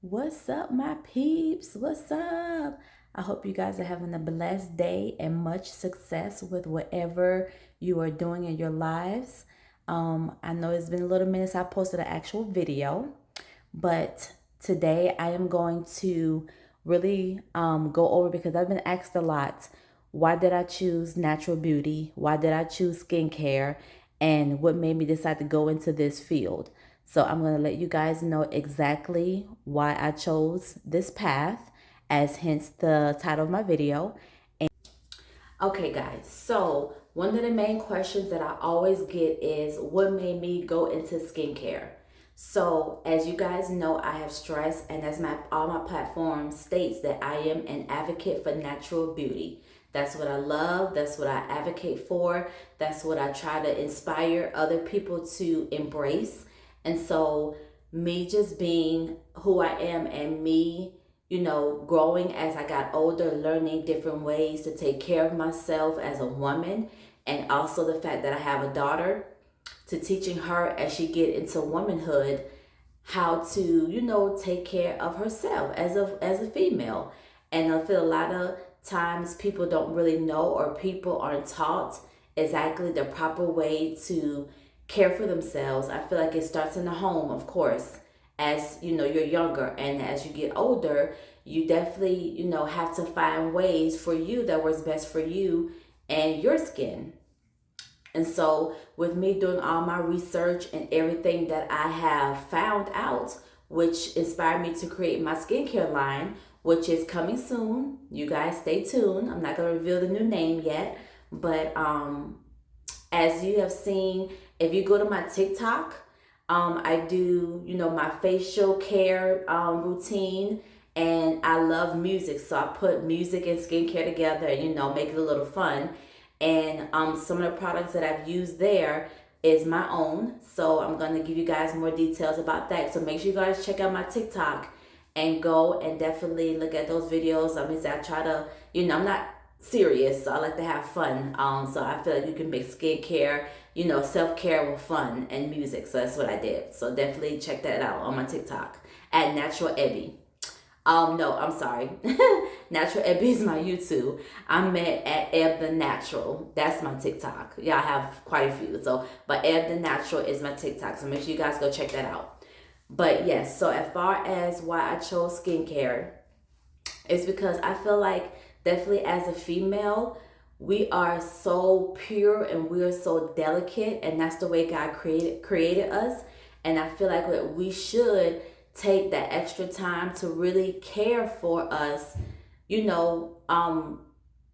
What's up, my peeps? What's up? I hope you guys are having a blessed day and much success with whatever you are doing in your lives. I know it's been a little minute since I posted an actual video, but today I am going to really go over because I've been asked a lot. Why did I choose natural beauty? Why did I choose skincare? And what made me decide to go into this field? So I'm going to let you guys know exactly why I chose this path, as hence the title of my video. Okay, guys, so one of the main questions that I always get is what made me go into skincare? So, as you guys know, I have stressed, and as my all my platforms states that I am an advocate for natural beauty. That's what I love, that's what I advocate for, that's what I try to inspire other people to embrace. And so, me just being who I am and me growing as I got older, learning different ways to take care of myself as a woman, and also the fact that I have a daughter, to teaching her as she get into womanhood how to, take care of herself as a female. And I feel a lot of times people don't really know, or people aren't taught exactly the proper way to care for themselves. I feel like it starts in the home, of course. As you're younger, and as you get older, you definitely have to find ways for you that works best for you and your skin. And so, with me doing all my research and everything that I have found out, which inspired me to create my skincare line, which is coming soon. You guys stay tuned. I'm not going to reveal the new name yet, but as you have seen, if you go to my TikTok, I do, my facial care routine, and I love music. So I put music and skincare together, make it a little fun. And some of the products that I've used there is my own. So I'm going to give you guys more details about that. So make sure you guys check out my TikTok and go and definitely look at those videos. I try to, I'm not serious, so I like to have fun. So I feel like you can mix skincare, self-care with fun and music. So that's what I did. So definitely check that out on my TikTok at Natural Ebby. No, I'm sorry. Natural Ebby is my YouTube. I'm at Eb the Natural. That's my TikTok. Yeah, I have quite a few. So, but Eb the Natural is my TikTok. So make sure you guys go check that out. But yes, so as far as why I chose skincare, it's because I feel like definitely as a female, we are so pure and we are so delicate, and that's the way God created us. And I feel like we should take that extra time to really care for us, you know, um,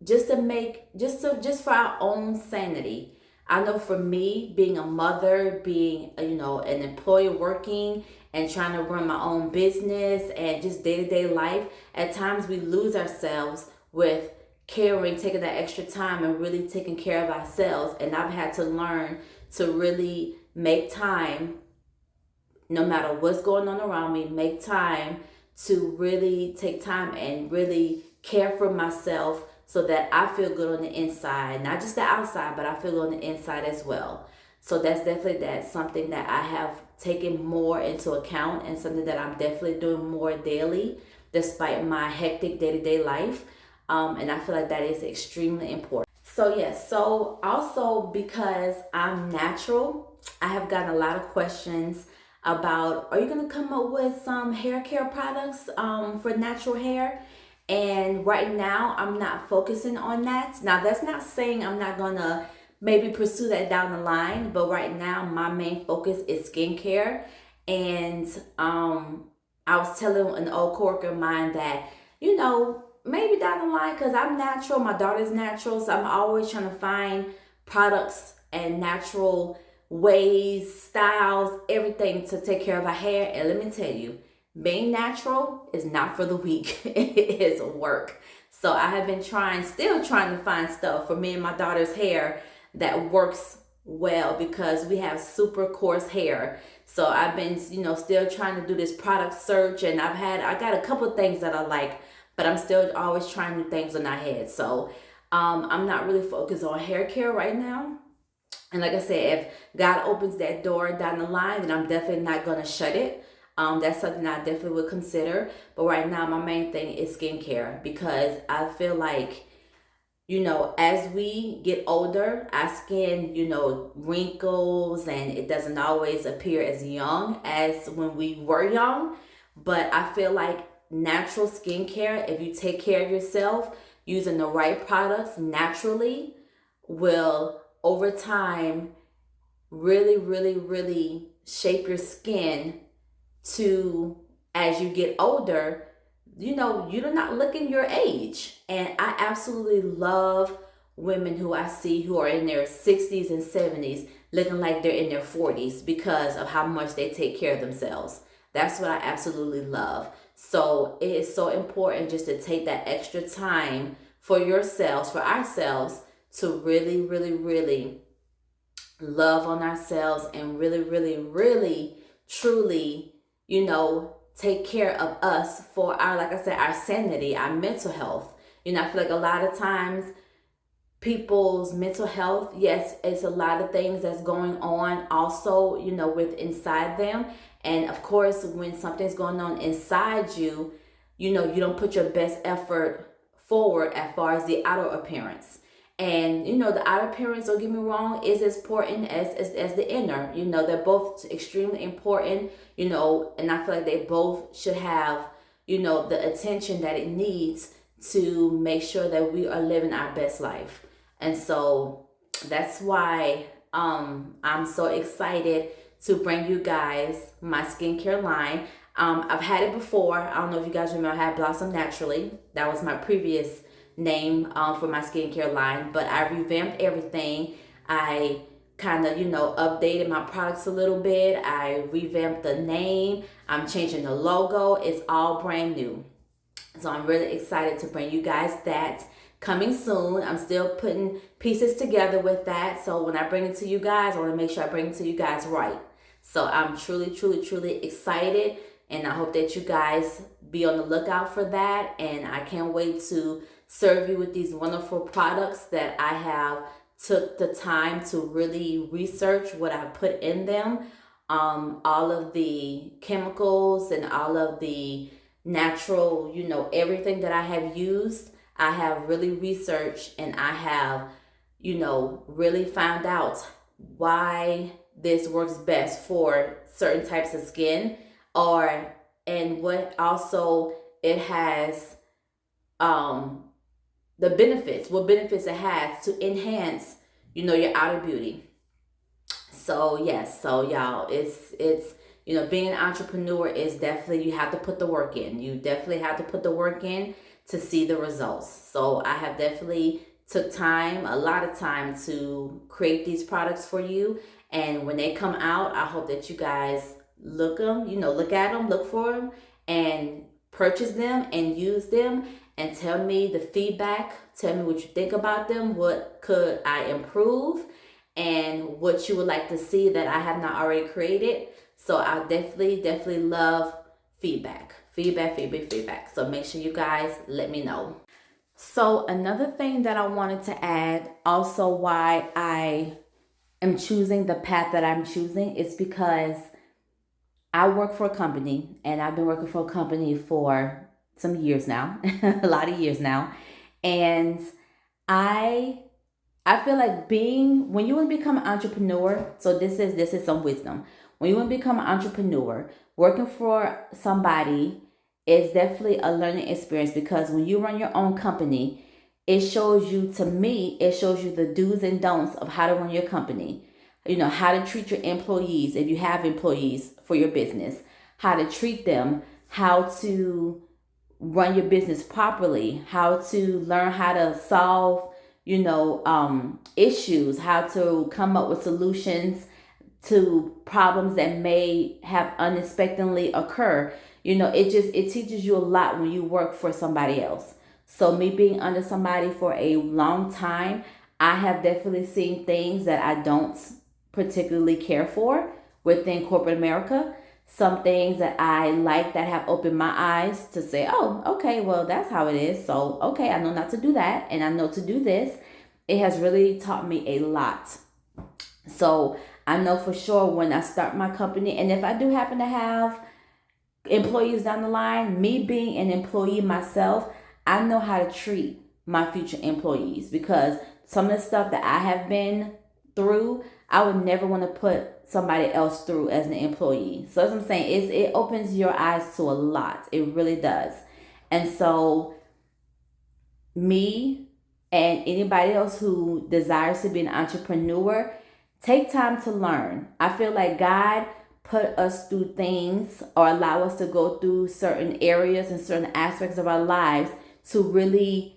just for our own sanity. I know for me, being a mother, being an employee working and trying to run my own business and just day-to-day life, at times we lose ourselves with caring, taking that extra time and really taking care of ourselves. And I've had to learn to really make time, no matter what's going on around me, make time to really take time and really care for myself so that I feel good on the inside, not just the outside, but I feel good on the inside as well. So that's something that I have taken more into account, and something that I'm definitely doing more daily despite my hectic day-to-day life. And I feel like that is extremely important. So yes, so also because I'm natural, I have gotten a lot of questions about, are you going to come up with some hair care products for natural hair? And right now, I'm not focusing on that. Now, that's not saying I'm not going to maybe pursue that down the line, but right now, my main focus is skincare. And I was telling an old coworker of mine that, maybe down the line, because I'm natural, my daughter's natural, so I'm always trying to find products and natural ways, styles, everything to take care of our hair. And let me tell you, being natural is not for the weak. It is work. So I have been still trying to find stuff for me and my daughter's hair that works well, because we have super coarse hair. So I've been, still trying to do this product search, and I got a couple of things that I like, but I'm still always trying new things on our head. So I'm not really focused on hair care right now. And like I said, if God opens that door down the line, then I'm definitely not going to shut it. That's something I definitely would consider. But right now, my main thing is skincare, because I feel like, as we get older, our skin, wrinkles, and it doesn't always appear as young as when we were young. But I feel like natural skincare, if you take care of yourself using the right products naturally, will over time really, really, really shape your skin to, as you get older, you're not looking your age. And I absolutely love women who I see who are in their 60s and 70s looking like they're in their 40s because of how much they take care of themselves. That's what I absolutely love. So it is so important just to take that extra time for yourselves, for ourselves, to really, really, really love on ourselves and really, really, really, truly, take care of us for our, like I said, our sanity, our mental health. I feel like a lot of times people's mental health, yes, it's a lot of things that's going on also, with inside them. And of course, when something's going on inside you, you don't put your best effort forward as far as the outer appearance. And the outer appearance, don't get me wrong, is as important as the inner. They're both extremely important, and I feel like they both should have, the attention that it needs to make sure that we are living our best life. And so that's why I'm so excited to bring you guys my skincare line. I've had it before. I don't know if you guys remember, I had Blossom Naturally. That was my previous name for my skincare line, but I revamped everything. I kind of, updated my products a little bit. I revamped the name. I'm changing the logo. It's all brand new. So I'm really excited to bring you guys that coming soon. I'm still putting pieces together with that. So when I bring it to you guys, I want to make sure I bring it to you guys right. So I'm truly, truly, truly excited. And I hope that you guys be on the lookout for that. And I can't wait to serve you with these wonderful products that I have took the time to really research what I put in them. All of the chemicals and all of the natural, everything that I have used, I have really researched, and I have, really found out why this works best for certain types of skin, and what also it has, the benefits, what benefits it has to enhance, your outer beauty. So yes, so y'all, it's being an entrepreneur is definitely, you have to put the work in. You definitely have to put the work in to see the results. So I have definitely took time, a lot of time, to create these products for you. And when they come out, I hope that you guys look at them, look for them, and purchase them and use them, and tell me the feedback. Tell me what you think about them. What could I improve? And what you would like to see that I have not already created. So I definitely, definitely love feedback. Feedback. So make sure you guys let me know. So another thing that I wanted to add, also why I am choosing the path that I'm choosing, is because I work for a company, and I've been working for a company for some years now, a lot of years now. And I feel like when you want to become an entrepreneur, so this is some wisdom. When you want to become an entrepreneur, working for somebody is definitely a learning experience, because when you run your own company, it shows you the do's and don'ts of how to run your company. How to treat your employees, if you have employees for your business, how to treat them, how to run your business properly, how to learn how to solve issues, how to come up with solutions to problems that may have unexpectedly occur. It teaches you a lot when you work for somebody else. So me being under somebody for a long time, I have definitely seen things that I don't particularly care for within corporate America. Some things that I like that have opened my eyes to say, oh, okay, well, that's how it is. So, okay, I know not to do that, and I know to do this. It has really taught me a lot. So I know for sure when I start my company, and if I do happen to have, employees down the line, me being an employee myself, I know how to treat my future employees, because some of the stuff that I have been through, I would never want to put somebody else through as an employee. So as I'm saying, it opens your eyes to a lot. It really does. And so me and anybody else who desires to be an entrepreneur, take time to learn. I feel like God put us through things, or allow us to go through certain areas and certain aspects of our lives to really,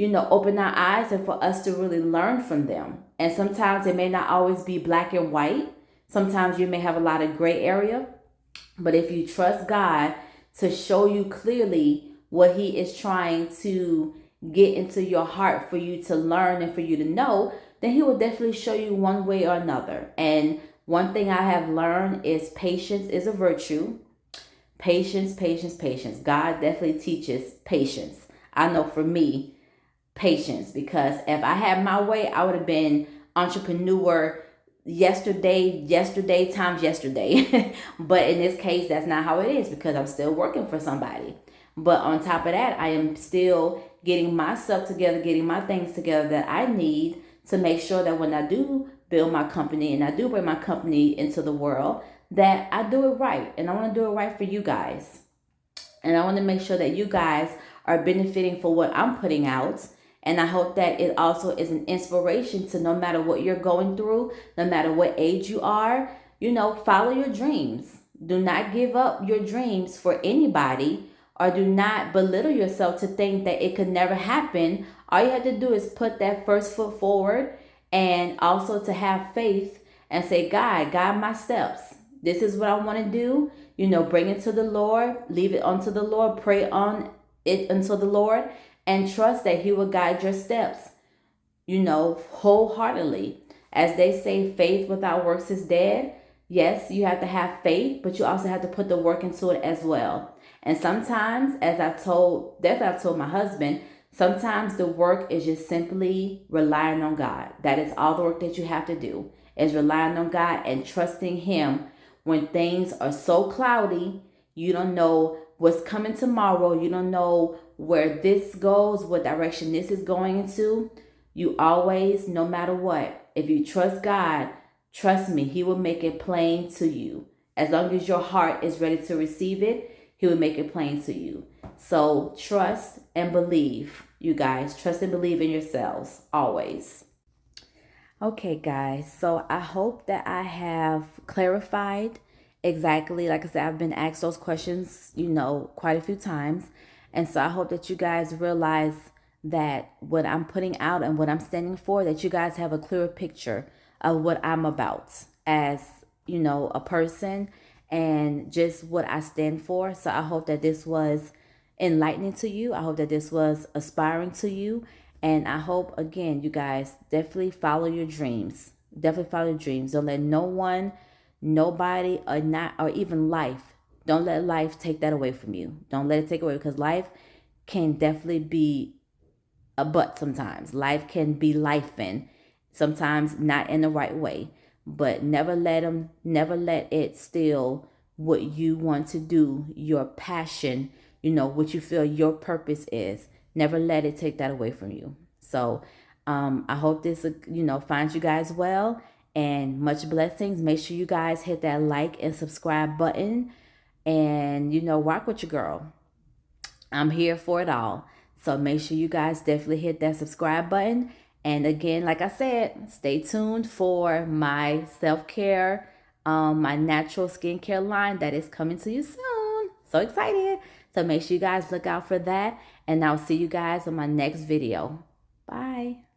open our eyes, and for us to really learn from them. And sometimes it may not always be black and white. Sometimes you may have a lot of gray area. But if you trust God to show you clearly what He is trying to get into your heart for you to learn and for you to know, then He will definitely show you one way or another. And one thing I have learned is patience is a virtue. Patience, patience, patience. God definitely teaches patience. I know for me, patience, because if I had my way, I would have been entrepreneur yesterday times yesterday. But in this case, that's not how it is, because I'm still working for somebody. But on top of that, I am still getting myself together, getting my things together that I need to make sure that when I do build my company and I do bring my company into the world, that I do it right. And I want to do it right for you guys. And I want to make sure that you guys are benefiting for what I'm putting out. And I hope that it also is an inspiration to, no matter what you're going through, no matter what age you are, follow your dreams. Do not give up your dreams for anybody, or do not belittle yourself to think that it could never happen. All you have to do is put that first foot forward, and also to have faith and say, God, guide my steps. This is what I want to do. Bring it to the Lord, leave it unto the Lord, pray on it unto the Lord, and trust that He will guide your steps, wholeheartedly. As they say, faith without works is dead. Yes, you have to have faith, but you also have to put the work into it as well. And sometimes, as I've told my husband, sometimes the work is just simply relying on God. That is all the work that you have to do, is relying on God and trusting Him when things are so cloudy. You don't know what's coming tomorrow. You don't know where this goes, what direction this is going into. You always, no matter what, if you trust God, trust me, He will make it plain to you. As long as your heart is ready to receive it, He will make it plain to you. So trust and believe, you guys. Trust and believe in yourselves, always. Okay, guys, so I hope that I have clarified exactly. Like I said, I've been asked those questions, quite a few times. And so I hope that you guys realize that what I'm putting out and what I'm standing for, that you guys have a clearer picture of what I'm about as, a person, and just what I stand for. So I hope that this was enlightening to you. I hope that this was aspiring to you. And I hope, again, you guys definitely follow your dreams. Definitely follow your dreams. Don't let no one, nobody, or even life, don't let life take that away from you. Don't let it take away, because life can definitely be a butt sometimes. Life can be lifing, sometimes not in the right way. But never let it steal what you want to do, your passion, what you feel your purpose is. Never let it take that away from you. So I hope this, finds you guys well, and much blessings. Make sure you guys hit that like and subscribe button, and, rock with your girl. I'm here for it all. So make sure you guys definitely hit that subscribe button. And again, like I said, stay tuned for my self-care, my natural skincare line that is coming to you soon. So excited. So make sure you guys look out for that. And I'll see you guys on my next video. Bye.